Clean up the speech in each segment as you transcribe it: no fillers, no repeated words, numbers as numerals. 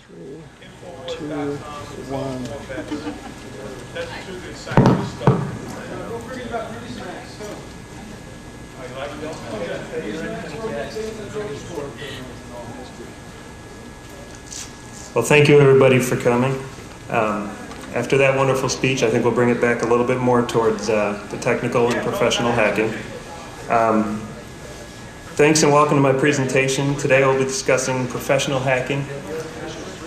3, 2, 1. That's too good science stuff. Don't forget about Rudy Snacks. Well, thank you everybody for coming. After that wonderful speech, I think we'll bring it back a little bit more towards the technical and professional hacking. Thanks and welcome to my presentation. Today I'll be discussing professional hacking.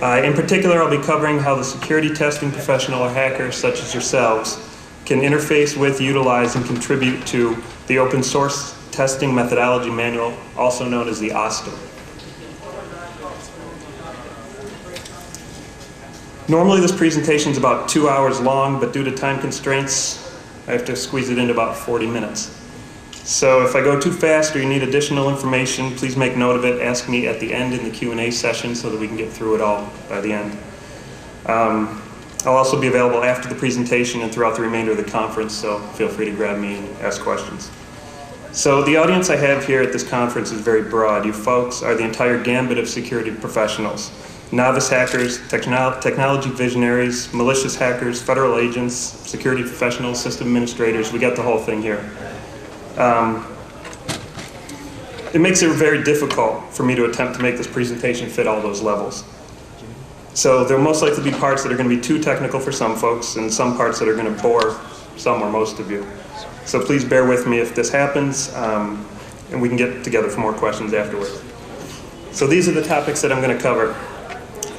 In particular, I'll be covering how the security testing professional or hackers such as yourselves can interface with, utilize, and contribute to the open source testing methodology manual, also known as the OSSTM. Normally this presentation is about 2 hours long, but due to time constraints, I have to squeeze it into about 40 minutes. So if I go too fast or you need additional information, please make note of it. Ask me at the end in the Q&A session so that we can get through it all by the end. I'll also be available after the presentation and throughout the remainder of the conference, so feel free to grab me and ask questions. So the audience I have here at this conference is very broad. You folks are the entire gambit of security professionals. Novice hackers, technology visionaries, malicious hackers, federal agents, security professionals, system administrators, we got the whole thing here. It makes it very difficult for me to attempt to make this presentation fit all those levels. So there will most likely be parts that are going to be too technical for some folks and some parts that are going to bore some or most of you. So please bear with me if this happens, and we can get together for more questions afterwards. So these are the topics that I'm going to cover.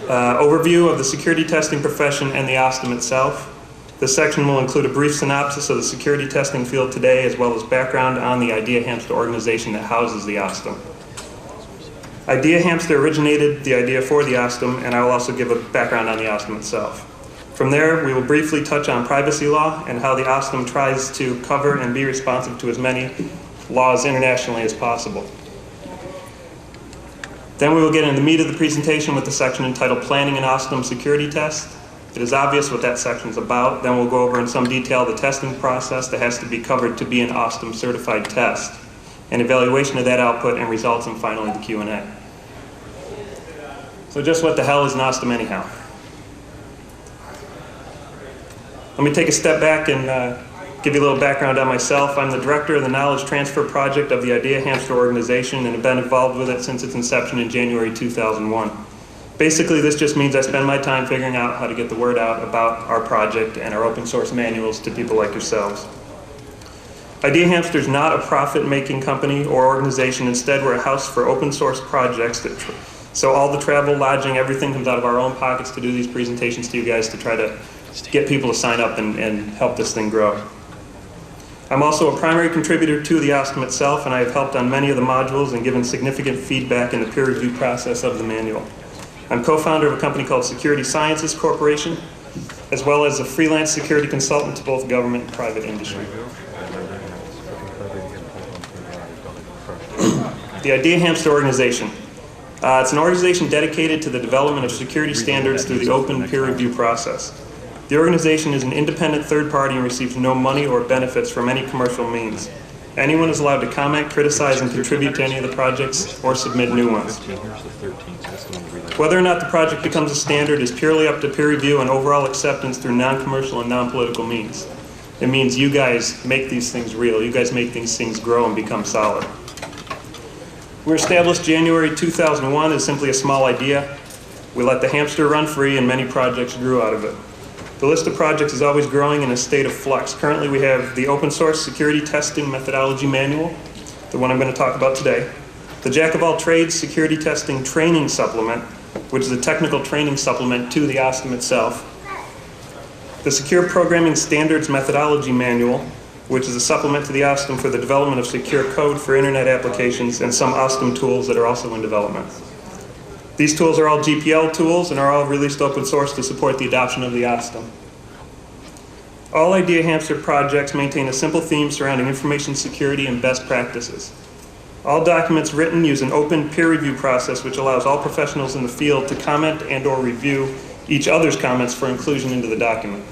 Overview of the security testing profession and the OSSTM itself. This section will include a brief synopsis of the security testing field today, as well as background on the Idea Hamster organization that houses the OSSTM. Idea Hamster originated the idea for the OSSTM, and I will also give a background on the OSSTM itself. From there, we will briefly touch on privacy law and how the OSSTM tries to cover and be responsive to as many laws internationally as possible. Then we will get into the meat of the presentation with the section entitled Planning an OSSTM Security Test. It is obvious what that section is about. Then we'll go over in some detail the testing process that has to be covered to be an OSSTM certified test, and evaluation of that output and results, and finally the Q&A. So just what the hell is an OSSTM anyhow? Let me take a step back and give you a little background on myself. I'm the director of the Knowledge Transfer Project of the Idea Hamster organization and have been involved with it since its inception in January 2001. Basically, this just means I spend my time figuring out how to get the word out about our project and our open source manuals to people like yourselves. Idea Hamster is not a profit-making company or organization. Instead, we're a house for open source projects. So all the travel, lodging, everything comes out of our own pockets to do these presentations to you guys to try to get people to sign up and help this thing grow. I'm also a primary contributor to the OSSTM itself, and I have helped on many of the modules and given significant feedback in the peer review process of the manual. I'm co-founder of a company called Security Sciences Corporation, as well as a freelance security consultant to both government and private industry. The Idea Hamster organization. It's an organization dedicated to the development of security standards through the open peer review process. The organization is an independent third party and receives no money or benefits from any commercial means. Anyone is allowed to comment, criticize, and contribute to any of the projects or submit new ones. Whether or not the project becomes a standard is purely up to peer review and overall acceptance through non-commercial and non-political means. It means you guys make these things real. You guys make these things grow and become solid. We were established January 2001 as simply a small idea. We let the hamster run free and many projects grew out of it. The list of projects is always growing in a state of flux. Currently we have the open source security testing methodology manual, the one I'm going to talk about today, the Jack of all trades security testing training supplement, which is a technical training supplement to the OSSTM itself, the secure programming standards methodology manual, which is a supplement to the OSSTM for the development of secure code for internet applications, and some OSSTM tools that are also in development. These tools are all GPL tools and are all released open source to support the adoption of the OSSTM. All Idea Hamster projects maintain a simple theme surrounding information security and best practices. All documents written use an open peer review process which allows all professionals in the field to comment and or review each other's comments for inclusion into the document.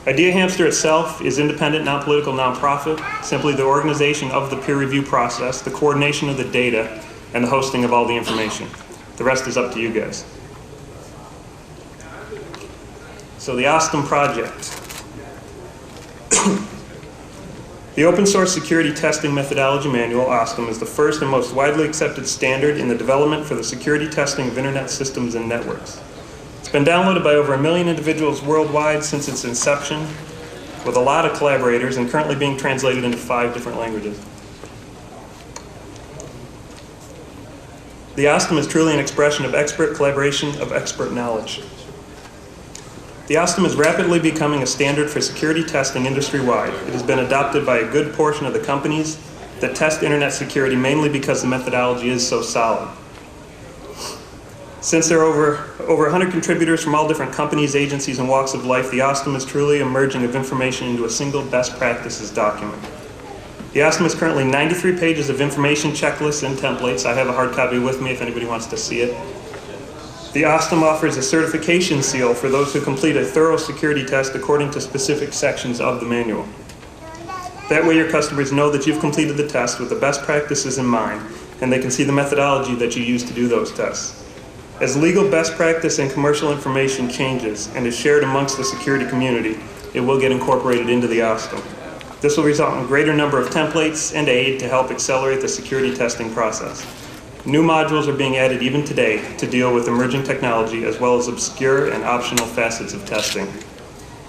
Idea Hamster itself is independent, non-political, non-profit, simply the organization of the peer review process, the coordination of the data, and the hosting of all the information. The rest is up to you guys. So the OSSTM project. The Open Source Security Testing Methodology Manual, OSSTM, is the first and most widely accepted standard in the development for the security testing of internet systems and networks. It's been downloaded by over 1 million individuals worldwide since its inception, with a lot of collaborators, and currently being translated into 5 different languages. The OSSTM is truly an expression of expert collaboration, of expert knowledge. The OSSTM is rapidly becoming a standard for security testing industry-wide. It has been adopted by a good portion of the companies that test internet security, mainly because the methodology is so solid. Since there are over 100 contributors from all different companies, agencies, and walks of life, the OSSTM is truly a merging of information into a single best practices document. The OSSTM is currently 93 pages of information checklists and templates. I have a hard copy with me if anybody wants to see it. The OSSTM offers a certification seal for those who complete a thorough security test according to specific sections of the manual. That way your customers know that you've completed the test with the best practices in mind, and they can see the methodology that you use to do those tests. As legal best practice and commercial information changes and is shared amongst the security community, it will get incorporated into the OSSTM. This will result in a greater number of templates and aid to help accelerate the security testing process. New modules are being added even today to deal with emerging technology as well as obscure and optional facets of testing.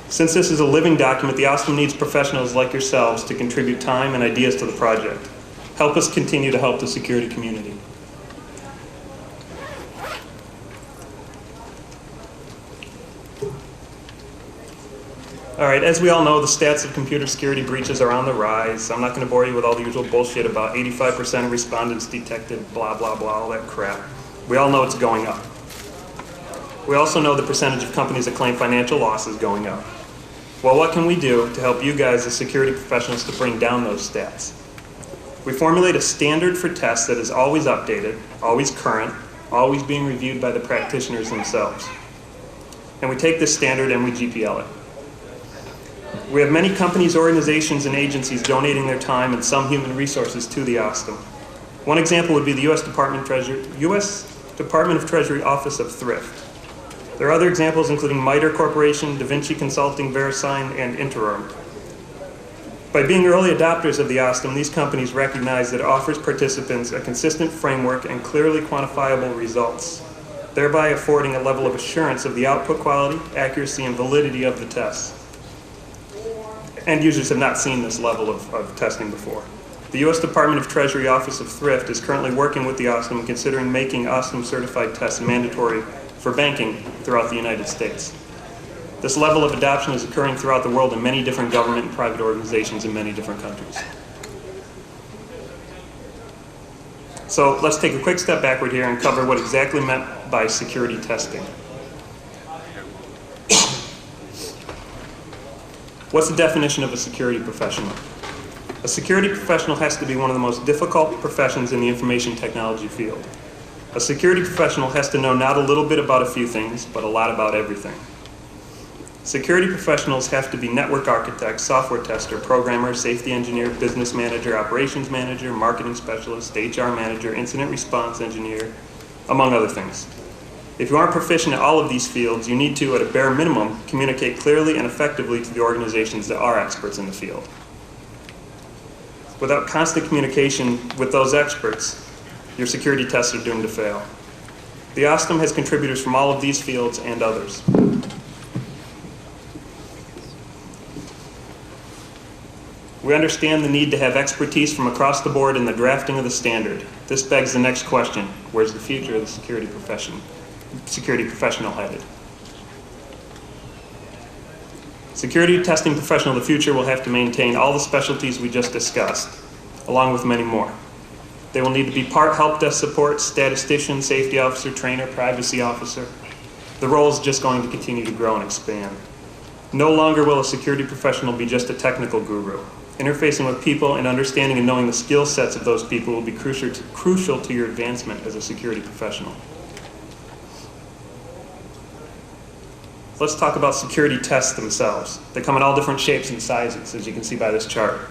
Since this is a living document, the OSSTM needs professionals like yourselves to contribute time and ideas to the project. Help us continue to help the security community. All right, as we all know, the stats of computer security breaches are on the rise. I'm not going to bore you with all the usual bullshit about 85% of respondents detected, blah, blah, blah, all that crap. We all know it's going up. We also know the percentage of companies that claim financial loss is going up. Well, what can we do to help you guys as security professionals to bring down those stats? We formulate a standard for tests that is always updated, always current, always being reviewed by the practitioners themselves. And we take this standard and we GPL it. We have many companies, organizations, and agencies donating their time and some human resources to the OSSTM. One example would be the U.S. Department of Treasury Office of Thrift. There are other examples including MITRE Corporation, Da Vinci Consulting, VeriSign, and Interim. By being early adopters of the OSSTM, these companies recognize that it offers participants a consistent framework and clearly quantifiable results, thereby affording a level of assurance of the output quality, accuracy, and validity of the tests. End users have not seen this level of testing before. The U.S. Department of Treasury Office of Thrift is currently working with the OSSTM and considering making OSSTM certified tests mandatory for banking throughout the United States. This level of adoption is occurring throughout the world in many different government and private organizations in many different countries. So let's take a quick step backward here and cover what exactly meant by security testing. What's the definition of a security professional? A security professional has to be one of the most difficult professions in the information technology field. A security professional has to know not a little bit about a few things, but a lot about everything. Security professionals have to be network architect, software tester, programmer, safety engineer, business manager, operations manager, marketing specialist, HR manager, incident response engineer, among other things. If you aren't proficient in all of these fields, you need to, at a bare minimum, communicate clearly and effectively to the organizations that are experts in the field. Without constant communication with those experts, your security tests are doomed to fail. The OSSTM has contributors from all of these fields and others. We understand the need to have expertise from across the board in the drafting of the standard. This begs the next question: where's the future of the security professional headed? Security testing professional of the future will have to maintain all the specialties we just discussed, along with many more. They will need to be part help desk support, statistician, safety officer, trainer, privacy officer. The role is just going to continue to grow and expand. No longer will a security professional be just a technical guru. Interfacing with people and understanding and knowing the skill sets of those people will be crucial to your advancement as a security professional. Let's talk about security tests themselves. They come in all different shapes and sizes, as you can see by this chart.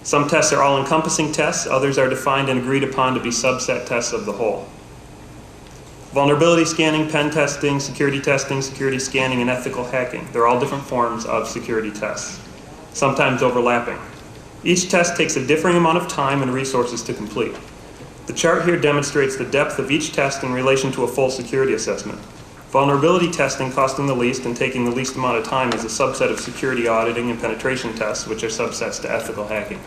Some tests are all-encompassing tests, others are defined and agreed upon to be subset tests of the whole. Vulnerability scanning, pen testing, security scanning, and ethical hacking. They're all different forms of security tests, sometimes overlapping. Each test takes a differing amount of time and resources to complete. The chart here demonstrates the depth of each test in relation to a full security assessment. Vulnerability testing costing the least and taking the least amount of time is a subset of security auditing and penetration tests, which are subsets to ethical hacking.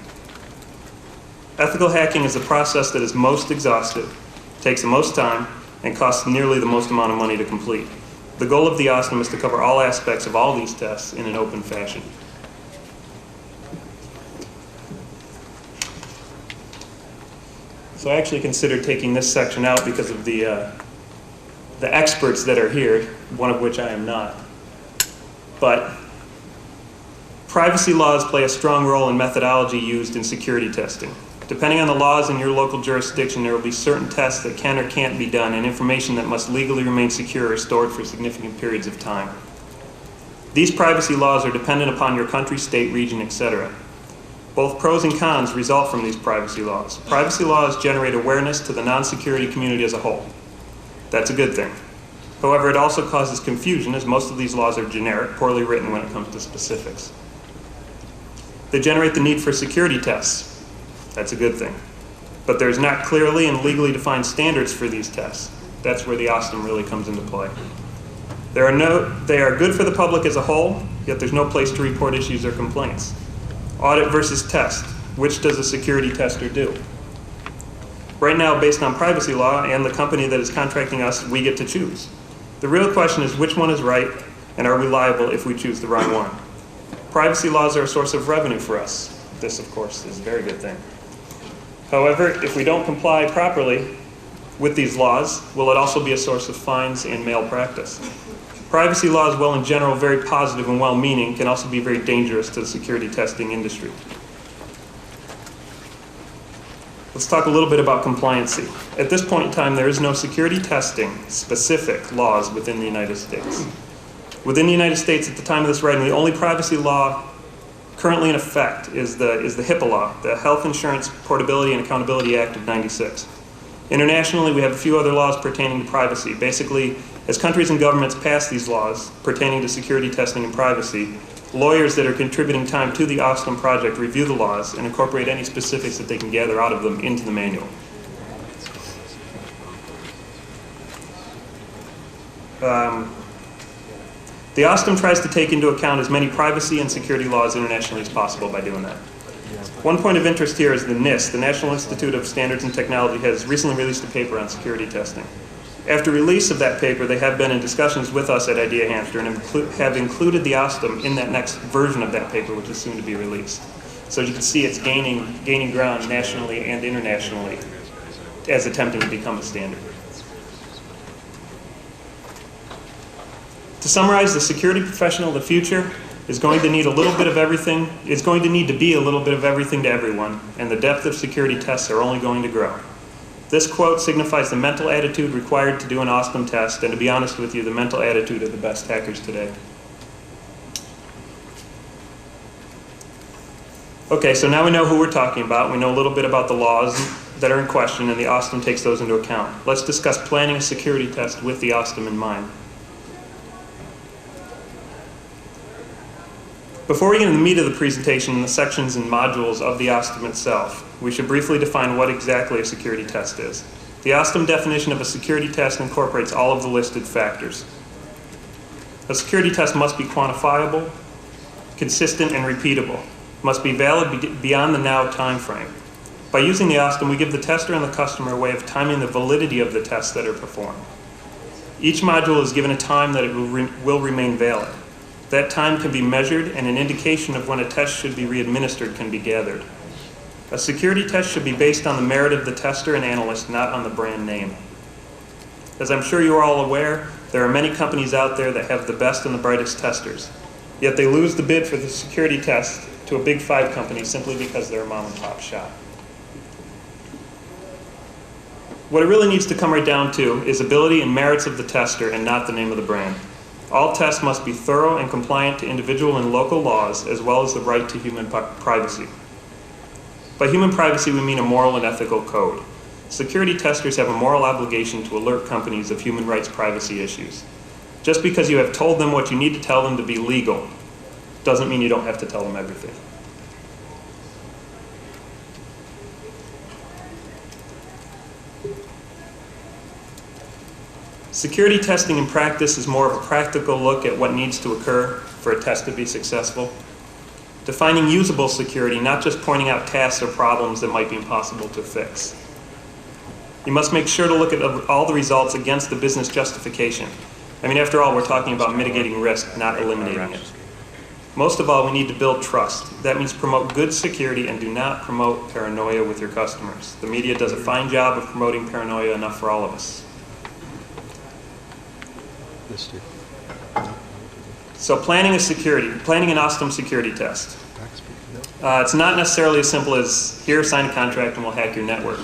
Ethical hacking is the process that is most exhaustive, takes the most time, and costs nearly the most amount of money to complete. The goal of the OSSTMM is to cover all aspects of all these tests in an open fashion. So I actually considered taking this section out because of the experts that are here, one of which I am not. But privacy laws play a strong role in methodology used in security testing. Depending on the laws in your local jurisdiction, there will be certain tests that can or can't be done and information that must legally remain secure or stored for significant periods of time. These privacy laws are dependent upon your country, state, region, etc. Both pros and cons result from these privacy laws. Privacy laws generate awareness to the non-security community as a whole. That's a good thing. However, it also causes confusion as most of these laws are generic, poorly written when it comes to specifics. They generate the need for security tests. That's a good thing. But there's not clearly and legally defined standards for these tests. That's where the OSSTMM really comes into play. They are good for the public as a whole, yet there's no place to report issues or complaints. Audit versus test. Which does a security tester do? Right now, based on privacy law and the company that is contracting us, we get to choose. The real question is which one is right, and are we liable if we choose the wrong one? Privacy laws are a source of revenue for us. This, of course, is a very good thing. However, if we don't comply properly with these laws, will it also be a source of fines and malpractice? Privacy laws, while in general very positive and well-meaning, can also be very dangerous to the security testing industry. Let's talk a little bit about compliancy. At this point in time, there is no security testing specific laws within the United States. Within the United States, at the time of this writing, the only privacy law currently in effect is the HIPAA law, the Health Insurance Portability and Accountability Act of '96. Internationally, we have a few other laws pertaining to privacy. Basically, as countries and governments pass these laws pertaining to security testing and privacy, lawyers that are contributing time to the OSSTMM project review the laws and incorporate any specifics that they can gather out of them into the manual. The OSSTMM tries to take into account as many privacy and security laws internationally as possible by doing that. One point of interest here is the NIST, the National Institute of Standards and Technology, has recently released a paper on security testing. After release of that paper, they have been in discussions with us at Idea Hamster and have included the OSSTMM in that next version of that paper, which is soon to be released. So you can see it's gaining ground nationally and internationally as attempting to become a standard. To summarize, the security professional of the future is going to need a little bit of everything. It's going to need to be a little bit of everything to everyone, and the depth of security tests are only going to grow. This quote signifies the mental attitude required to do an OSSTMM test, and to be honest with you, the mental attitude of the best hackers today. Okay, so now we know who we're talking about. We know a little bit about the laws that are in question, and the OSSTMM takes those into account. Let's discuss planning a security test with the OSSTMM in mind. Before we get into the meat of the presentation and the sections and modules of the OSSTMM itself, we should briefly define what exactly a security test is. The OSSTMM definition of a security test incorporates all of the listed factors. A security test must be quantifiable, consistent, and repeatable. It must be valid beyond the now time frame. By using the OSSTMM, we give the tester and the customer a way of timing the validity of the tests that are performed. Each module is given a time that it will remain valid. That time can be measured, and an indication of when a test should be re-administered can be gathered. A security test should be based on the merit of the tester and analyst, not on the brand name. As I'm sure you are all aware, there are many companies out there that have the best and the brightest testers. Yet they lose the bid for the security test to a big 5 company simply because they're a mom and pop shop. What it really needs to come right down to is ability and merits of the tester and not the name of the brand. All tests must be thorough and compliant to individual and local laws, as well as the right to human privacy. By human privacy, we mean a moral and ethical code. Security testers have a moral obligation to alert companies of human rights privacy issues. Just because you have told them what you need to tell them to be legal doesn't mean you don't have to tell them everything. Security testing in practice is more of a practical look at what needs to occur for a test to be successful. Defining usable security, not just pointing out tasks or problems that might be impossible to fix. You must make sure to look at all the results against the business justification. I mean, after all, we're talking about mitigating risk, not eliminating it. Most of all, we need to build trust. That means promote good security and do not promote paranoia with your customers. The media does a fine job of promoting paranoia, enough for all of us. So planning an OSSTMM security test. It's not necessarily as simple as, here, sign a contract and we'll hack your network.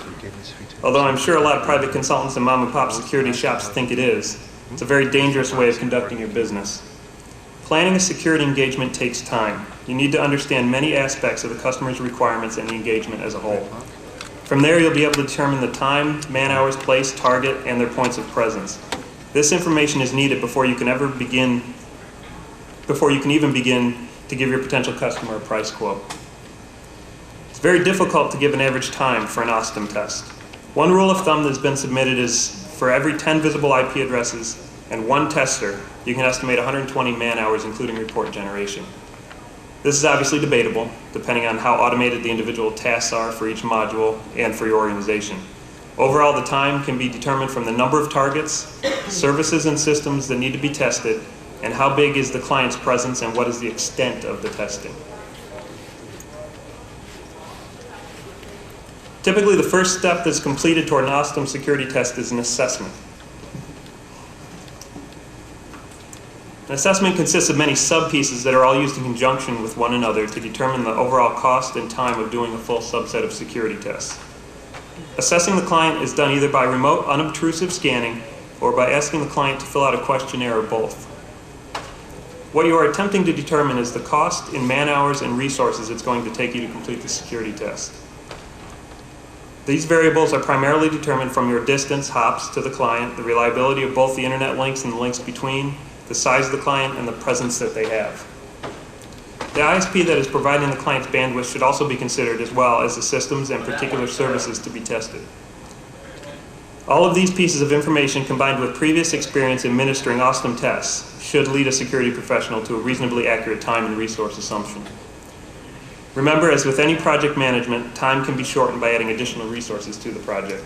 Although I'm sure a lot of private consultants and mom and pop security shops think it is. It's a very dangerous way of conducting your business. Planning a security engagement takes time. You need to understand many aspects of the customer's requirements and the engagement as a whole. From there, you'll be able to determine the time, man-hours, place, target, and their points of presence. This information is needed before you can even begin to give your potential customer a price quote. It's very difficult to give an average time for an OSSTMM test. One rule of thumb that's been submitted is for every 10 visible IP addresses and 1 tester, you can estimate 120 man-hours, including report generation. This is obviously debatable, depending on how automated the individual tasks are for each module and for your organization. Overall, the time can be determined from the number of targets, services and systems that need to be tested, and how big is the client's presence and what is the extent of the testing. Typically, the first step that's completed toward an OSSTMM security test is an assessment. An assessment consists of many sub-pieces that are all used in conjunction with one another to determine the overall cost and time of doing a full subset of security tests. Assessing the client is done either by remote, unobtrusive scanning or by asking the client to fill out a questionnaire or both. What you are attempting to determine is the cost in man-hours and resources it's going to take you to complete the security test. These variables are primarily determined from your distance, hops, to the client, the reliability of both the internet links and the links between, the size of the client, and the presence that they have. The ISP that is providing the client's bandwidth should also be considered, as well as the systems and particular services to be tested. All of these pieces of information, combined with previous experience administering OSSTMM tests, should lead a security professional to a reasonably accurate time and resource assumption. Remember, as with any project management, time can be shortened by adding additional resources to the project.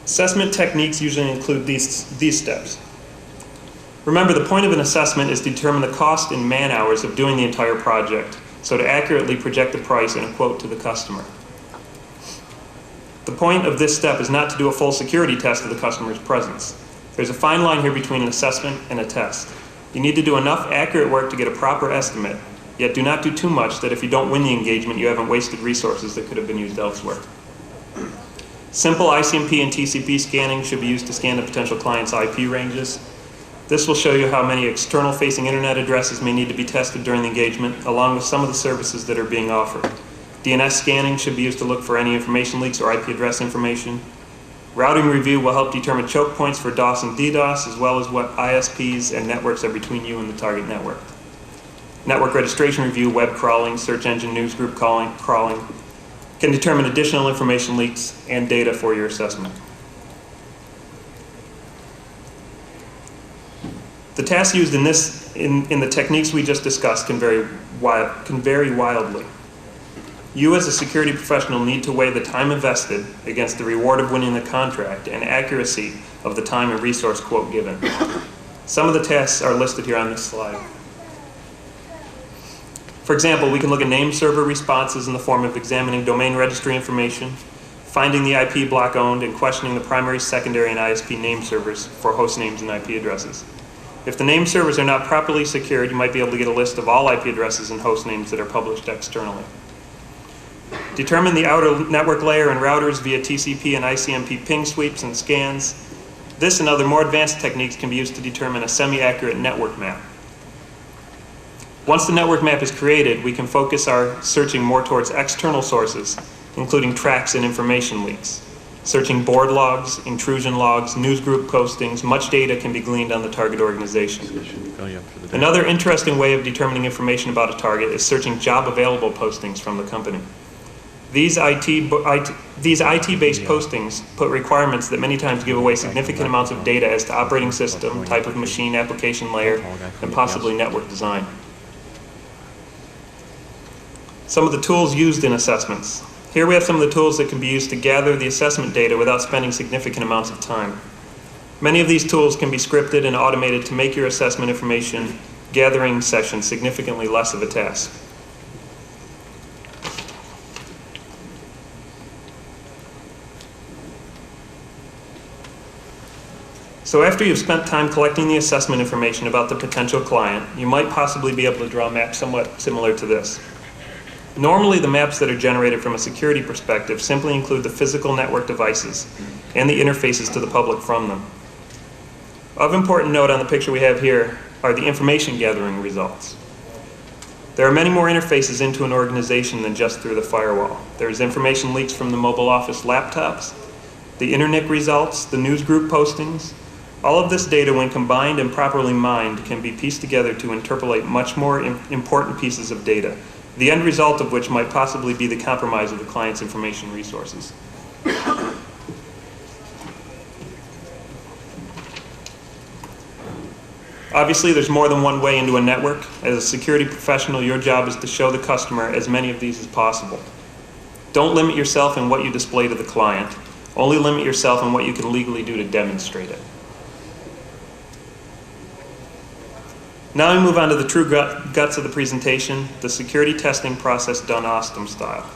Assessment techniques usually include these steps. Remember, the point of an assessment is to determine the cost in man-hours of doing the entire project, so to accurately project the price in a quote to the customer. The point of this step is not to do a full security test of the customer's presence. There's a fine line here between an assessment and a test. You need to do enough accurate work to get a proper estimate, yet do not do too much that if you don't win the engagement, you haven't wasted resources that could have been used elsewhere. Simple ICMP and TCP scanning should be used to scan the potential client's IP ranges. This will show you how many external-facing internet addresses may need to be tested during the engagement, along with some of the services that are being offered. DNS scanning should be used to look for any information leaks or IP address information. Routing review will help determine choke points for DOS and DDoS, as well as what ISPs and networks are between you and the target network. Network registration review, web crawling, search engine newsgroup crawling can determine additional information leaks and data for your assessment. The tasks used in the techniques we just discussed can vary wildly. You as a security professional need to weigh the time invested against the reward of winning the contract and accuracy of the time and resource quote given. Some of the tasks are listed here on this slide. For example, we can look at name server responses in the form of examining domain registry information, finding the IP block owned, and questioning the primary, secondary, and ISP name servers for host names and IP addresses. If the name servers are not properly secured, you might be able to get a list of all IP addresses and host names that are published externally. Determine the outer network layer and routers via TCP and ICMP ping sweeps and scans. This and other more advanced techniques can be used to determine a semi-accurate network map. Once the network map is created, we can focus our searching more towards external sources, including tracks and information leaks. Searching board logs, intrusion logs, newsgroup postings, much data can be gleaned on the target organization. Another interesting way of determining information about a target is searching job available postings from the company. These IT-based postings put requirements that many times give away significant amounts of data as to operating system, type of machine, application layer, and possibly network design. Some of the tools used in assessments. Here we have some of the tools that can be used to gather the assessment data without spending significant amounts of time. Many of these tools can be scripted and automated to make your assessment information gathering session significantly less of a task. So after you've spent time collecting the assessment information about the potential client, you might possibly be able to draw a map somewhat similar to this. Normally, the maps that are generated from a security perspective simply include the physical network devices and the interfaces to the public from them. Of important note on the picture we have here are the information gathering results. There are many more interfaces into an organization than just through the firewall. There's information leaks from the mobile office laptops, the internet results, the newsgroup postings. All of this data, when combined and properly mined, can be pieced together to interpolate much more important pieces of data, the end result of which might possibly be the compromise of the client's information resources. Obviously, there's more than one way into a network. As a security professional, your job is to show the customer as many of these as possible. Don't limit yourself in what you display to the client. Only limit yourself in what you can legally do to demonstrate it. Now we move on to the true guts of the presentation, the security testing process done OSSTM style.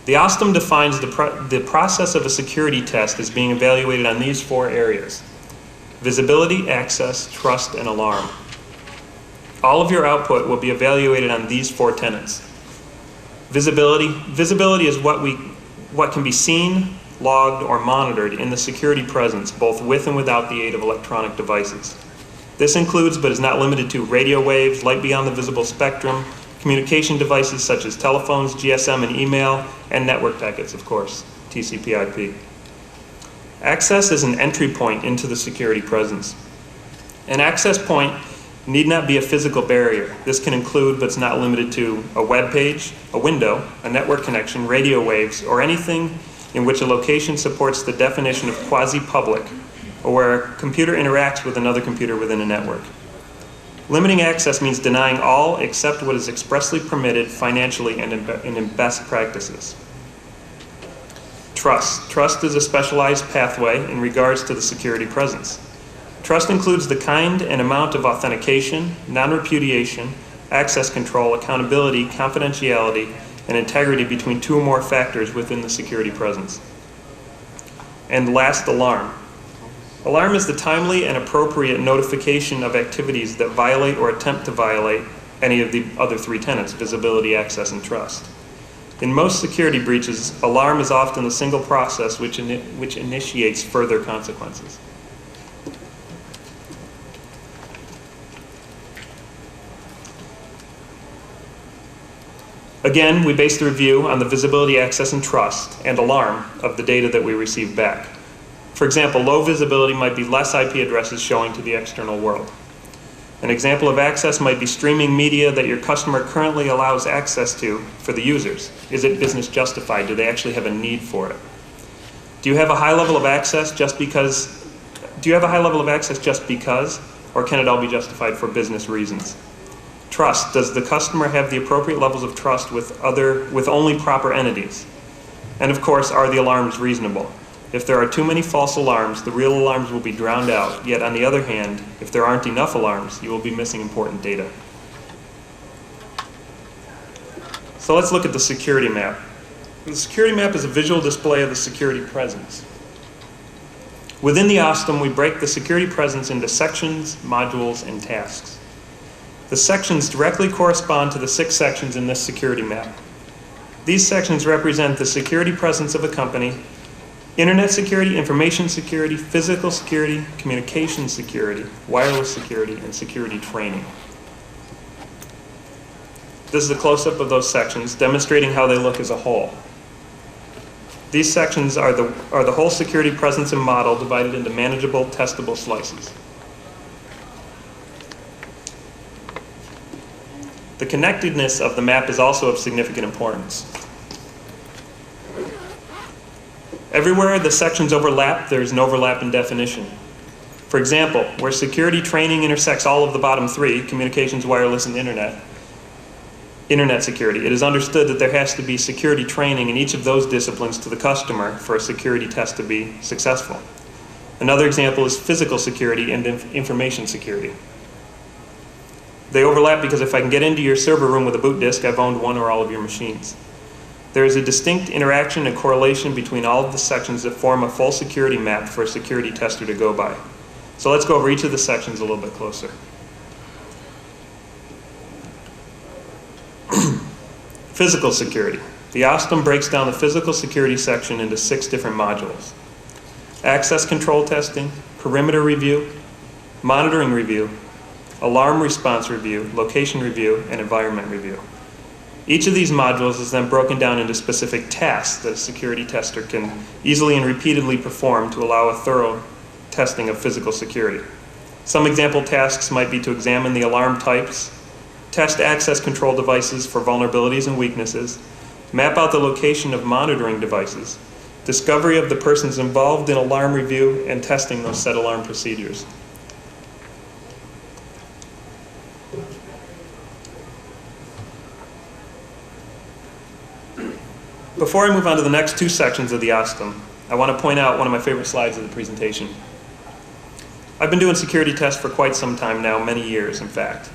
The OSSTM defines the process of a security test as being evaluated on these four areas: visibility, access, trust, and alarm. All of your output will be evaluated on these four tenets. Visibility is what can be seen, logged, or monitored in the security presence, both with and without the aid of electronic devices. This includes, but is not limited to, radio waves, light beyond the visible spectrum, communication devices such as telephones, GSM and email, and network packets, of course, TCP/IP. Access is an entry point into the security presence. An access point need not be a physical barrier. This can include, but is not limited to, a web page, a window, a network connection, radio waves, or anything in which a location supports the definition of quasi-public, or where a computer interacts with another computer within a network. Limiting access means denying all except what is expressly permitted financially and in best practices. Trust. Trust is a specialized pathway in regards to the security presence. Trust includes the kind and amount of authentication, non-repudiation, access control, accountability, confidentiality, and integrity between two or more factors within the security presence. And last, alarm. Alarm is the timely and appropriate notification of activities that violate or attempt to violate any of the other three tenets: visibility, access, and trust. In most security breaches, alarm is often the single process which initiates further consequences. Again, we base the review on the visibility, access, and trust, and alarm of the data that we receive back. For example, low visibility might be less IP addresses showing to the external world. An example of access might be streaming media that your customer currently allows access to for the users. Is it business justified? Do they actually have a need for it? Do you have a high level of access just because, or can it all be justified for business reasons? Trust. Does the customer have the appropriate levels of trust with only proper entities? And of course, are the alarms reasonable? If there are too many false alarms, the real alarms will be drowned out. Yet on the other hand, if there aren't enough alarms, you will be missing important data. So let's look at the security map. The security map is a visual display of the security presence. Within the OSSTM, we break the security presence into sections, modules, and tasks. The sections directly correspond to the 6 sections in this security map. These sections represent the security presence of a company Internet security, information security, physical security, communication security, wireless security, and security training. This is a close-up of those sections, demonstrating how they look as a whole. These sections are the whole security presence and model divided into manageable, testable slices. The connectedness of the map is also of significant importance. Everywhere the sections overlap, there's an overlap in definition. For example, where security training intersects all of the bottom three, communications, wireless, and internet security, it is understood that there has to be security training in each of those disciplines to the customer for a security test to be successful. Another example is physical security and information security. They overlap because if I can get into your server room with a boot disk, I've owned one or all of your machines. There is a distinct interaction and correlation between all of the sections that form a full security map for a security tester to go by. So let's go over each of the sections a little bit closer. Physical security. The OSSTM breaks down the physical security section into 6 different modules. Access control testing, perimeter review, monitoring review, alarm response review, location review, and environment review. Each of these modules is then broken down into specific tasks that a security tester can easily and repeatedly perform to allow a thorough testing of physical security. Some example tasks might be to examine the alarm types, test access control devices for vulnerabilities and weaknesses, map out the location of monitoring devices, discovery of the persons involved in alarm review, and testing those set alarm procedures. Before I move on to the next 2 sections of the OSSTM, I want to point out one of my favorite slides of the presentation. I've been doing security tests for quite some time now, many years in fact.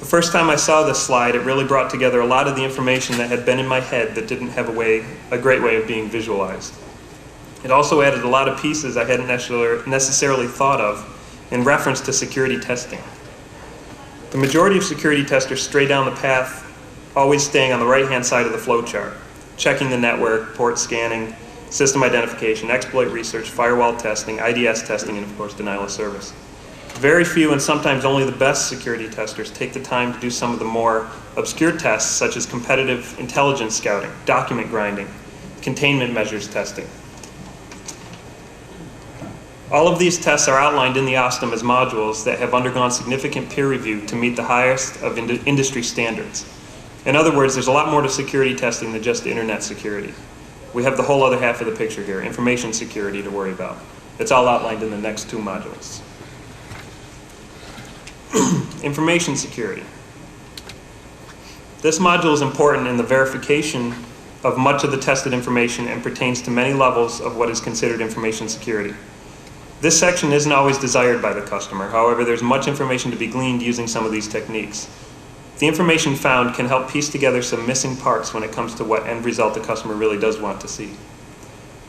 The first time I saw this slide, it really brought together a lot of the information that had been in my head that didn't have a great way of being visualized. It also added a lot of pieces I hadn't necessarily thought of in reference to security testing. The majority of security testers stray down the path, always staying on the right-hand side of the flowchart, checking the network, port scanning, system identification, exploit research, firewall testing, IDS testing, and of course denial of service. Very few and sometimes only the best security testers take the time to do some of the more obscure tests such as competitive intelligence scouting, document grinding, containment measures testing. All of these tests are outlined in the OSSTM as modules that have undergone significant peer review to meet the highest of industry standards. In other words, there's a lot more to security testing than just internet security. We have the whole other half of the picture here, information security, to worry about. It's all outlined in the next 2 modules. Information security. This module is important in the verification of much of the tested information and pertains to many levels of what is considered information security. This section isn't always desired by the customer. However, there's much information to be gleaned using some of these techniques. The information found can help piece together some missing parts when it comes to what end result the customer really does want to see.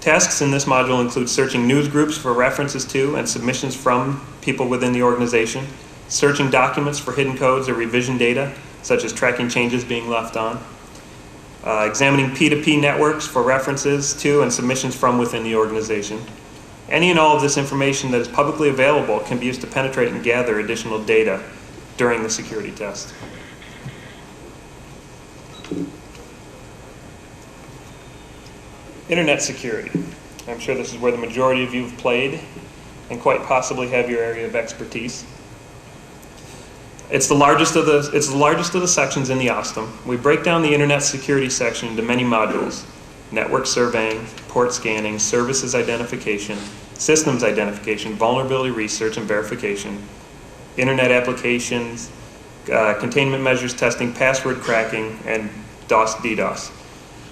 Tasks in this module include searching news groups for references to and submissions from people within the organization, searching documents for hidden codes or revision data, such as tracking changes being left on, examining P2P networks for references to and submissions from within the organization. Any and all of this information that is publicly available can be used to penetrate and gather additional data during the security test. Internet security. I'm sure this is where the majority of you have played and quite possibly have your area of expertise. It's the largest of the sections in the OSSTM. We break down the internet security section into many modules: network surveying, port scanning, services identification, systems identification, vulnerability research and verification, internet applications, containment measures testing, password cracking, and DOS/DDoS.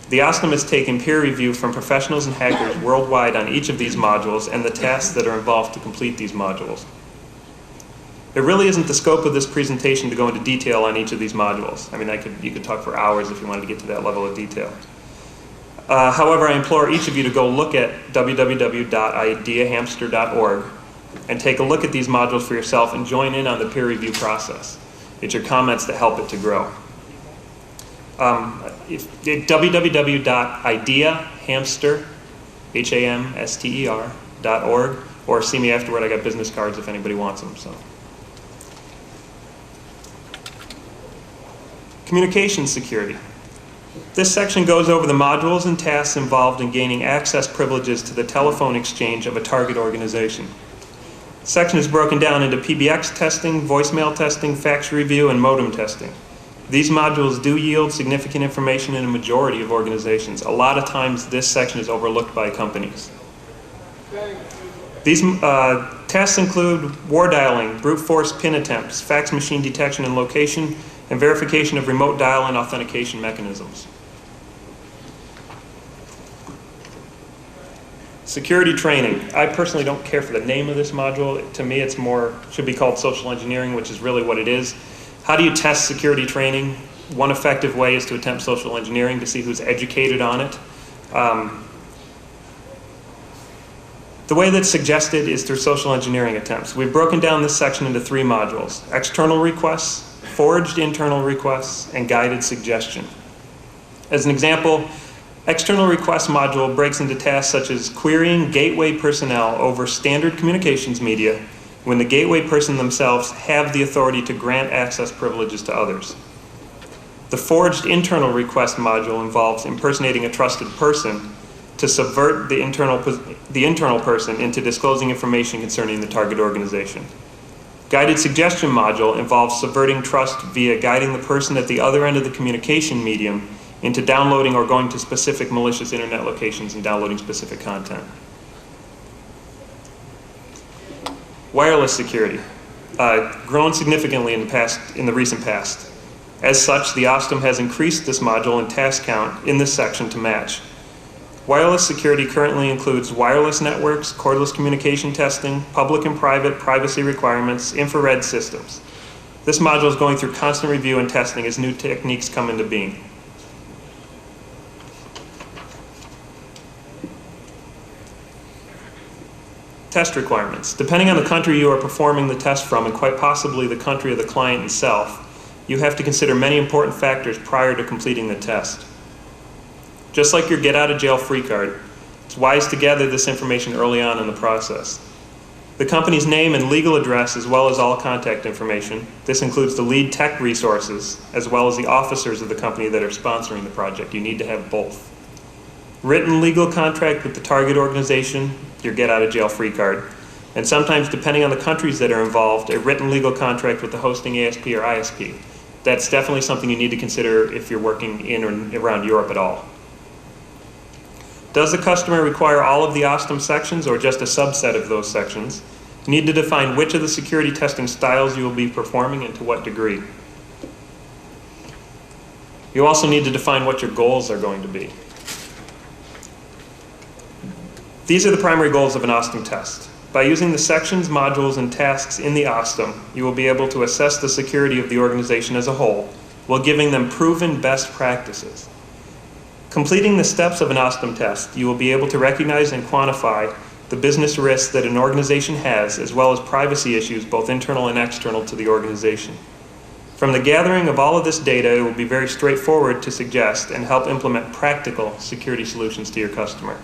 The OSSTM has taken peer review from professionals and hackers worldwide on each of these modules and the tasks that are involved to complete these modules. It really isn't the scope of this presentation to go into detail on each of these modules. I mean, you could talk for hours if you wanted to get to that level of detail. However, I implore each of you to go look at www.ideahamster.org and take a look at these modules for yourself and join in on the peer review process. It's your comments that help it to grow. www.ideahamster.org hamster.org, or see me afterward. I got business cards if anybody wants them. So, communication security. This section goes over the modules and tasks involved in gaining access privileges to the telephone exchange of a target organization. The section is broken down into PBX testing, voicemail testing, fax review, and modem testing. These modules do yield significant information in a majority of organizations. A lot of times this section is overlooked by companies. These tests include war dialing, brute force PIN attempts, fax machine detection and location, and verification of remote dial and authentication mechanisms. Security training. I personally don't care for the name of this module. To me, it's should be called social engineering, which is really what it is. How do you test security training? One effective way is to attempt social engineering to see who's educated on it. The way that's suggested is through social engineering attempts. We've broken down this section into 3 modules: external requests, forged internal requests, and guided suggestion. As an example, external request module breaks into tasks such as querying gateway personnel over standard communications media when the gateway person themselves have the authority to grant access privileges to others. The forged internal request module involves impersonating a trusted person to subvert the internal person into disclosing information concerning the target organization. Guided suggestion module involves subverting trust via guiding the person at the other end of the communication medium into downloading or going to specific malicious internet locations and downloading specific content. Wireless security, grown significantly in the recent past. As such, the OSSTM has increased this module and task count in this section to match. Wireless security currently includes wireless networks, cordless communication testing, public and private privacy requirements, infrared systems. This module is going through constant review and testing as new techniques come into being. Test requirements. Depending on the country you are performing the test from, and quite possibly the country of the client itself, you have to consider many important factors prior to completing the test. Just like your get-out-of-jail-free card, it's wise to gather this information early on in the process. The company's name and legal address, as well as all contact information. This includes the lead tech resources, as well as the officers of the company that are sponsoring the project. You need to have both. Written legal contract with the target organization, your get-out-of-jail-free card, and sometimes, depending on the countries that are involved, a written legal contract with the hosting ASP or ISP. That's definitely something you need to consider if you're working in or around Europe at all. Does the customer require all of the OSSTM sections or just a subset of those sections? You need to define which of the security testing styles you will be performing and to what degree. You also need to define what your goals are going to be. These are the primary goals of an OSSTM test. By using the sections, modules, and tasks in the OSSTM, you will be able to assess the security of the organization as a whole while giving them proven best practices. Completing the steps of an OSSTM test, you will be able to recognize and quantify the business risks that an organization has, as well as privacy issues, both internal and external to the organization. From the gathering of all of this data, it will be very straightforward to suggest and help implement practical security solutions to your customer.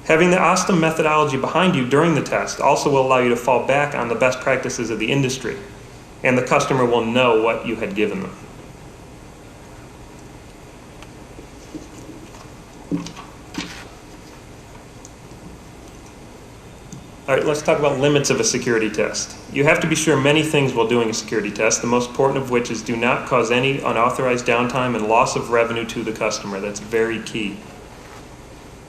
Having the OSSTM methodology behind you during the test also will allow you to fall back on the best practices of the industry, and the customer will know what you had given them. All right, let's talk about limits of a security test. You have to be sure many things while doing a security test, the most important of which is do not cause any unauthorized downtime and loss of revenue to the customer. That's very key.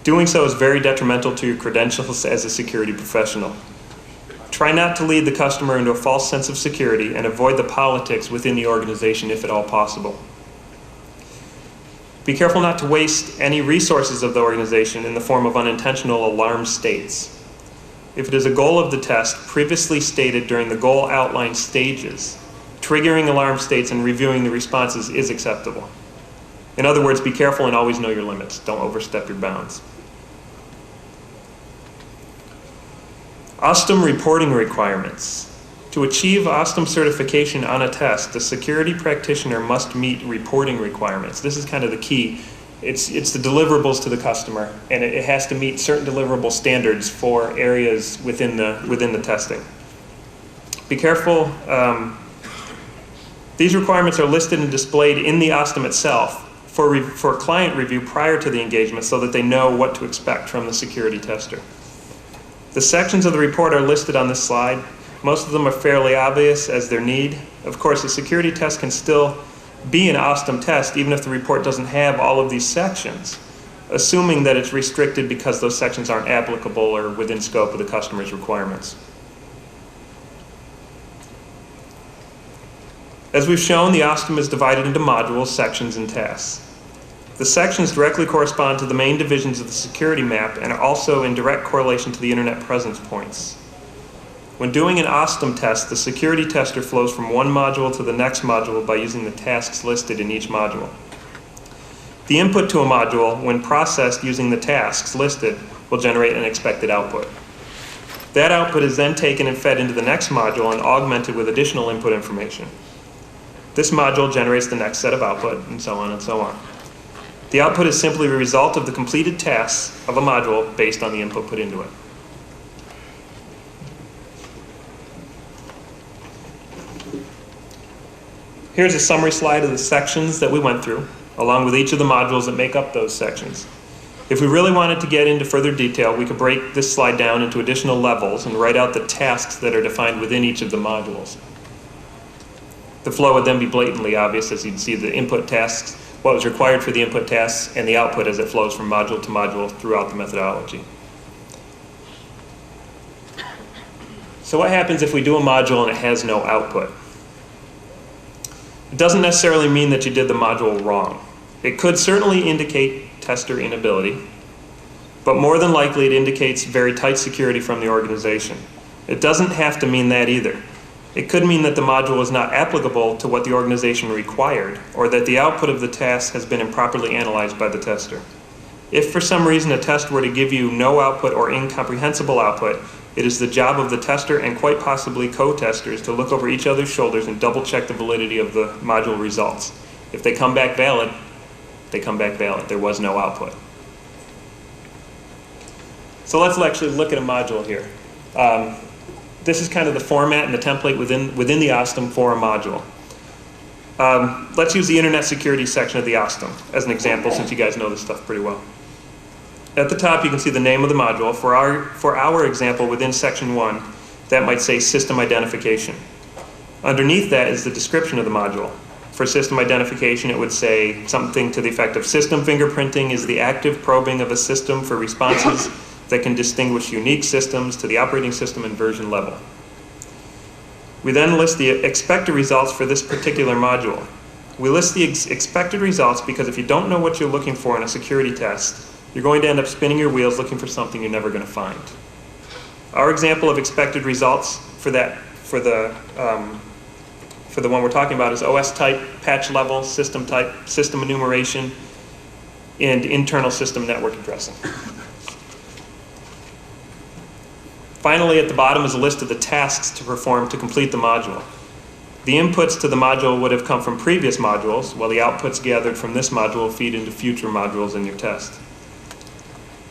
Doing so is very detrimental to your credentials as a security professional. Try not to lead the customer into a false sense of security and avoid the politics within the organization if at all possible. Be careful not to waste any resources of the organization in the form of unintentional alarm states. If it is a goal of the test previously stated during the goal outline stages, triggering alarm states and reviewing the responses is acceptable. In other words, be careful and always know your limits. Don't overstep your bounds. OSSTM reporting requirements. To achieve OSSTM certification on a test, the security practitioner must meet reporting requirements. This is kind of the key. It's the deliverables to the customer, and it has to meet certain deliverable standards for areas within the testing. Be careful. These requirements are listed and displayed in the OSSTM itself for client review prior to the engagement so that they know what to expect from the security tester. The sections of the report are listed on this slide. Most of them are fairly obvious as their need. Of course, a security test can still be an OSSTM test even if the report doesn't have all of these sections, assuming that it's restricted because those sections aren't applicable or within scope of the customer's requirements. As we've shown, the OSSTM is divided into modules, sections, and tasks. The sections directly correspond to the main divisions of the security map and are also in direct correlation to the internet presence points. When doing an OSSTM test, the security tester flows from one module to the next module by using the tasks listed in each module. The input to a module, when processed using the tasks listed, will generate an expected output. That output is then taken and fed into the next module and augmented with additional input information. This module generates the next set of output, and so on and so on. The output is simply a result of the completed tasks of a module based on the input put into it. Here's a summary slide of the sections that we went through, along with each of the modules that make up those sections. If we really wanted to get into further detail, we could break this slide down into additional levels and write out the tasks that are defined within each of the modules. The flow would then be blatantly obvious as you'd see the input tasks, what was required for the input tasks, and the output as it flows from module to module throughout the methodology. So what happens if we do a module and it has no output? It doesn't necessarily mean that you did the module wrong. It could certainly indicate tester inability, but more than likely it indicates very tight security from the organization. It doesn't have to mean that either. It could mean that the module is not applicable to what the organization required, or that the output of the task has been improperly analyzed by the tester. If for some reason a test were to give you no output or incomprehensible output, it is the job of the tester and quite possibly co-testers to look over each other's shoulders and double check the validity of the module results. If they come back valid, they come back valid. There was no output. So let's actually look at a module here. This is kind of the format and the template within the OSSTM for a module. Let's use the internet security section of the OSSTM as an example, since you guys know this stuff pretty well. At the top, you can see the name of the module. For our example, within section 1, that might say system identification. Underneath that is the description of the module. For system identification, it would say something to the effect of system fingerprinting is the active probing of a system for responses that can distinguish unique systems to the operating system and version level. We then list the expected results for this particular module. We list the expected results because if you don't know what you're looking for in a security test, you're going to end up spinning your wheels looking for something you're never going to find. Our example of expected results for the one we're talking about is OS type, patch level, system type, system enumeration, and internal system network addressing. Finally, at the bottom is a list of the tasks to perform to complete the module. The inputs to the module would have come from previous modules, while the outputs gathered from this module feed into future modules in your test.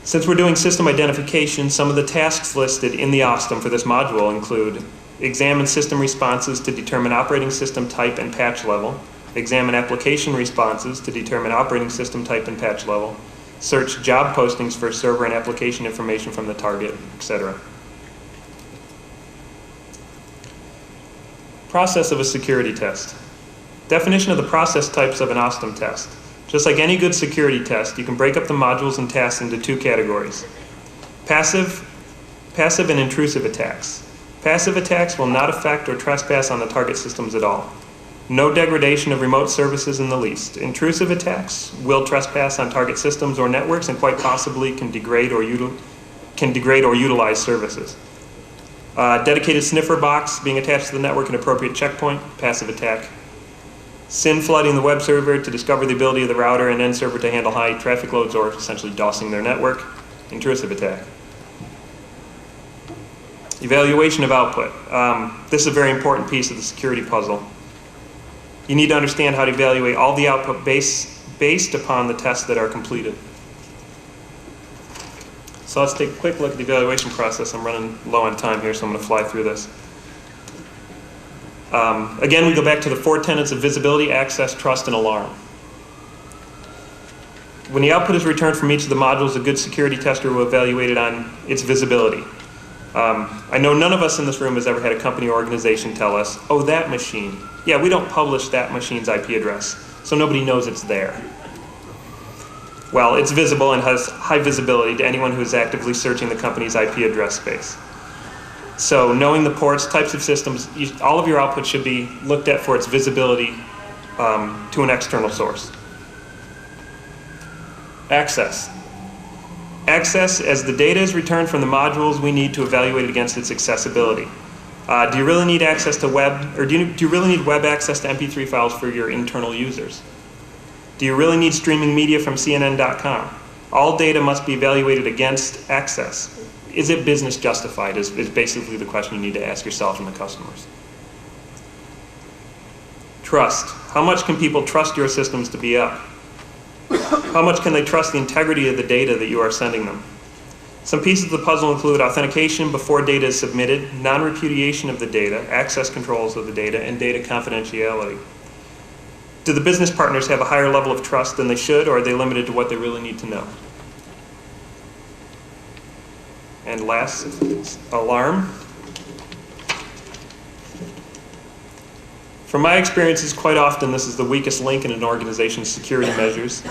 Since we're doing system identification, some of the tasks listed in the OSSTM for this module include examine system responses to determine operating system type and patch level, examine application responses to determine operating system type and patch level, search job postings for server and application information from the target, etc. Process of a security test. Definition of the process types of an OSSTM test. Just like any good security test, you can break up the modules and tasks into two categories. Passive and intrusive attacks. Passive attacks will not affect or trespass on the target systems at all. No degradation of remote services in the least. Intrusive attacks will trespass on target systems or networks and quite possibly can degrade or utilize services. Dedicated sniffer box being attached to the network, an appropriate checkpoint, passive attack. SYN flooding the web server to discover the ability of the router and end server to handle high traffic loads or essentially DOSing their network, intrusive attack. Evaluation of output. This is a very important piece of the security puzzle. You need to understand how to evaluate all the output based based upon the tests that are completed. So let's take a quick look at the evaluation process. I'm running low on time here, so I'm going to fly through this. Again, we go back to the 4 tenets of visibility, access, trust, and alarm. When the output is returned from each of the modules, a good security tester will evaluate it on its visibility. I know none of us in this room has ever had a company or organization tell us, oh, that machine. Yeah, we don't publish that machine's IP address, so nobody knows it's there. Well, it's visible and has high visibility to anyone who is actively searching the company's IP address space. So knowing the ports, types of systems, all of your output should be looked at for its visibility to an external source. Access. Access, as the data is returned from the modules, we need to evaluate it against its accessibility. Do you really need access to web, or do you really need web access to MP3 files for your internal users? Do you really need streaming media from CNN.com? All data must be evaluated against access. Is it business justified is basically the question you need to ask yourself and the customers. Trust. How much can people trust your systems to be up? How much can they trust the integrity of the data that you are sending them? Some pieces of the puzzle include authentication before data is submitted, non-repudiation of the data, access controls of the data, and data confidentiality. Do the business partners have a higher level of trust than they should, or are they limited to what they really need to know? And last, alarm. From my experiences, quite often this is the weakest link in an organization's security measures.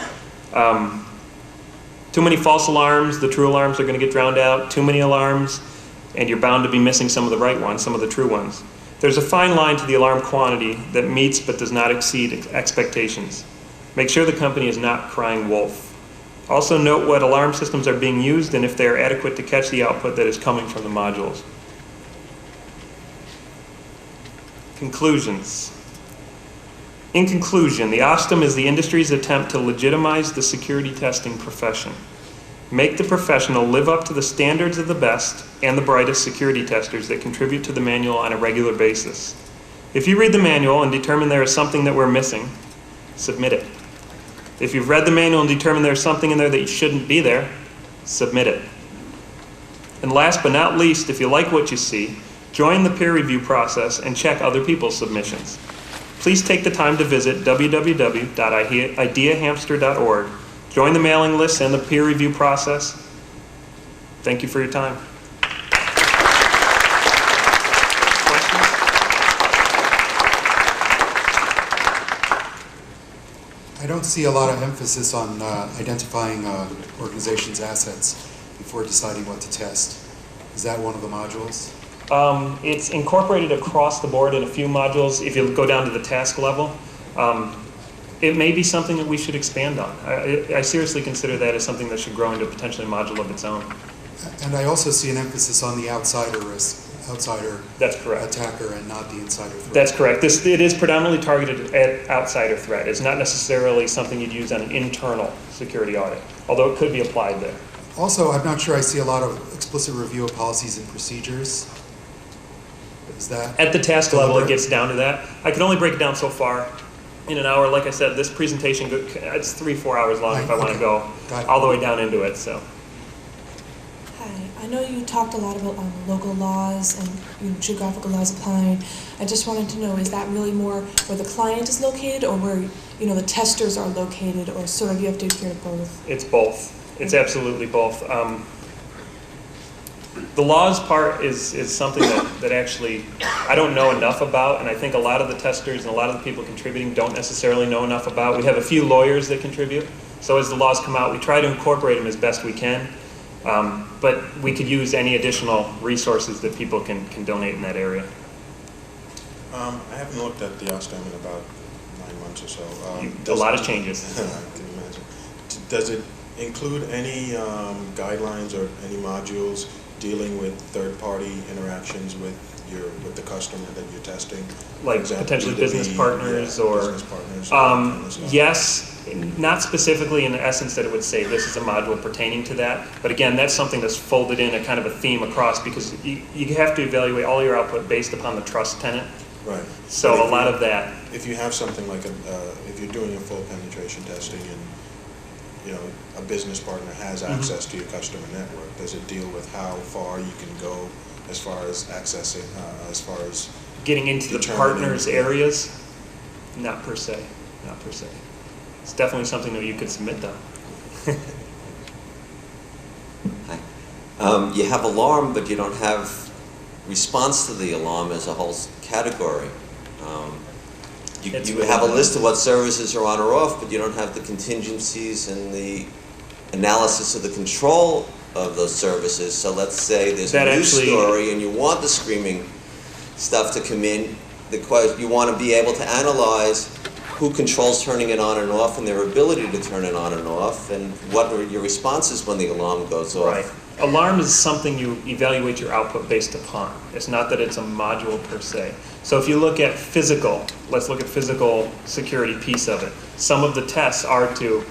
Too many false alarms, the true alarms are going to get drowned out. Too many alarms, and you're bound to be missing some of the right ones, some of the true ones. There's a fine line to the alarm quantity that meets but does not exceed expectations. Make sure the company is not crying wolf. Also note what alarm systems are being used and if they are adequate to catch the output that is coming from the modules. Conclusions. In conclusion, the OSSTM is the industry's attempt to legitimize the security testing profession. Make the professional live up to the standards of the best and the brightest security testers that contribute to the manual on a regular basis. If you read the manual and determine there is something that we're missing, submit it. If you've read the manual and determined there's something in there that shouldn't be there, submit it. And last but not least, if you like what you see, join the peer review process and check other people's submissions. Please take the time to visit www.ideahamster.org. Join the mailing list and the peer review process. Thank you for your time. I don't see a lot of emphasis on identifying organization's assets before deciding what to test. Is that one of the modules? It's incorporated across the board in a few modules. If you go down to the task level, it may be something that we should expand on. I seriously consider that as something that should grow into potentially a module of its own. And I also see an emphasis on the outsider risk, outsider That's correct. attacker, and not the insider threat. That's correct. It is predominantly targeted at outsider threat. It's not necessarily something you'd use on an internal security audit, although it could be applied there. Also, I'm not sure I see a lot of explicit review of policies and procedures. Is that at the task level, it gets down to that. I can only break it down so far in an hour. Like I said, this presentation, it's 3-4 hours long if I want to go all the way down into it. So. Hi, I know you talked a lot about local laws and geographical laws applying. I just wanted to know, is that really more where the client is located or where the testers are located, or sort of you have to adhere to both? It's both. It's absolutely both. The laws part is something that actually I don't know enough about, and I think a lot of the testers and a lot of the people contributing don't necessarily know enough about. We have a few lawyers that contribute, so as the laws come out, we try to incorporate them as best we can, but we could use any additional resources that people can donate in that area. I haven't looked at the OSSTM in about 9 months or so. A lot of changes. I can imagine. Does it include any guidelines or any modules dealing with third-party interactions with the customer that you're testing? Like example, potentially B2B, business partners or business partners or that kind of stuff? Yes, not specifically in the essence that it would say this is a module pertaining to that, but again, that's something that's folded in a kind of a theme across, because you have to evaluate all your output based upon the trust tenet. Right. So But a if lot you- of that, If you have something like if you're doing a full penetration testing and, you know, a business partner has access to your customer network, does it deal with how far you can go as far as accessing, as far as, getting into the determining- partners' areas, not per se, not per se. It's definitely something that you could submit though. You have alarm, but you don't have response to the alarm as a whole category. It's You have a list of what services are on or off, but you don't have the contingencies and the analysis of the control of those services. So let's say there's That a news actually- story and you want the screaming stuff to come in. You want to be able to analyze who controls turning it on and off and their ability to turn it on and off, and what are your responses when the alarm goes off. Right. Alarm is something you evaluate your output based upon. It's not that it's a module per se. So if you look at physical, let's look at physical security piece of it. Some of the tests are to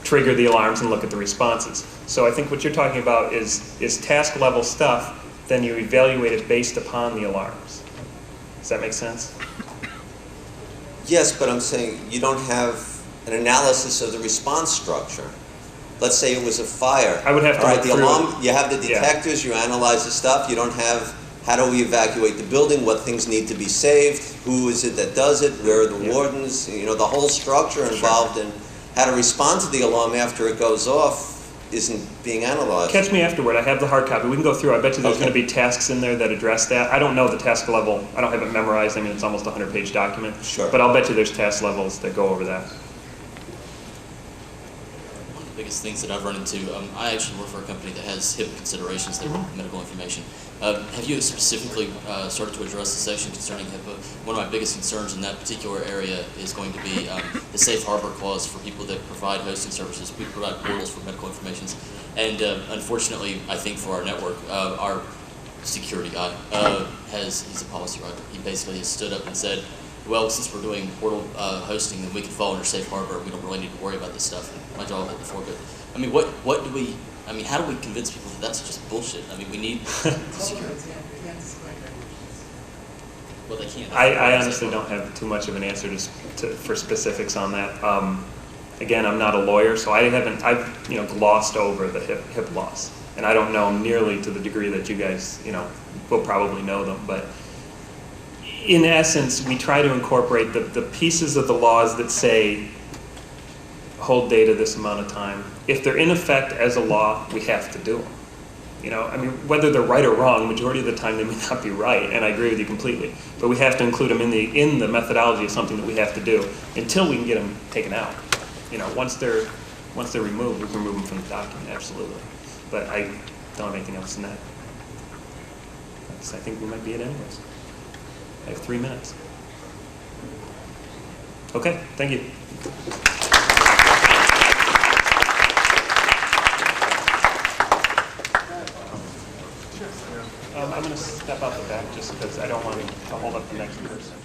trigger the alarms and look at the responses. So I think what you're talking about is task level stuff, then you evaluate it based upon the alarms. Does that make sense? Yes, but I'm saying you don't have an analysis of the response structure. Let's say it was a fire. I would have to All right, look the through alarm, it. you have the Yeah. detectors, you analyze the stuff, you don't have how do we evacuate the building, what things need to be saved, who is it that does it, where are the Yeah. wardens, you know, the whole structure involved in how to respond to the alarm after it goes off isn't being analyzed. Catch me afterward. I have the hard copy. We can go through. I bet you there's Okay. going to be tasks in there that address that. I don't know the task level. I don't have it memorized. I mean, it's almost a 100-page document. Sure. But I'll bet you there's task levels that go over that. One of the biggest things that I've run into, I actually work for a company that has HIPAA considerations, their medical information. Have you specifically started to address the section concerning HIPAA? One of my biggest concerns in that particular area is going to be the safe harbor clause for people that provide hosting services. We provide portals for medical information. And unfortunately, I think for our network, our security guy he's a policy writer. He basically has stood up and said, well, since we're doing portal hosting, then we can fall under safe harbor. We don't really need to worry about this stuff. And my jaw hit the floor. But I mean, how do we convince people that that's just bullshit? I mean, we need security. Well, they can't. I honestly don't have too much of an answer for specifics on that. Again, I'm not a lawyer, so I've glossed over the HIP laws, and I don't know them nearly to the degree that you guys will probably know them. But in essence, we try to incorporate the pieces of the laws that say hold data this amount of time. If they're in effect as a law, we have to do them. I mean, whether they're right or wrong, majority of the time they may not be right, and I agree with you completely. But we have to include them in the methodology of something that we have to do until we can get them taken out. Once they're removed, we can remove them from the document, absolutely. But I don't have anything else than that. So I think we might be it anyways. I have 3 minutes. Okay, thank you. I'm going to step out the back just because I don't want to hold up the next person.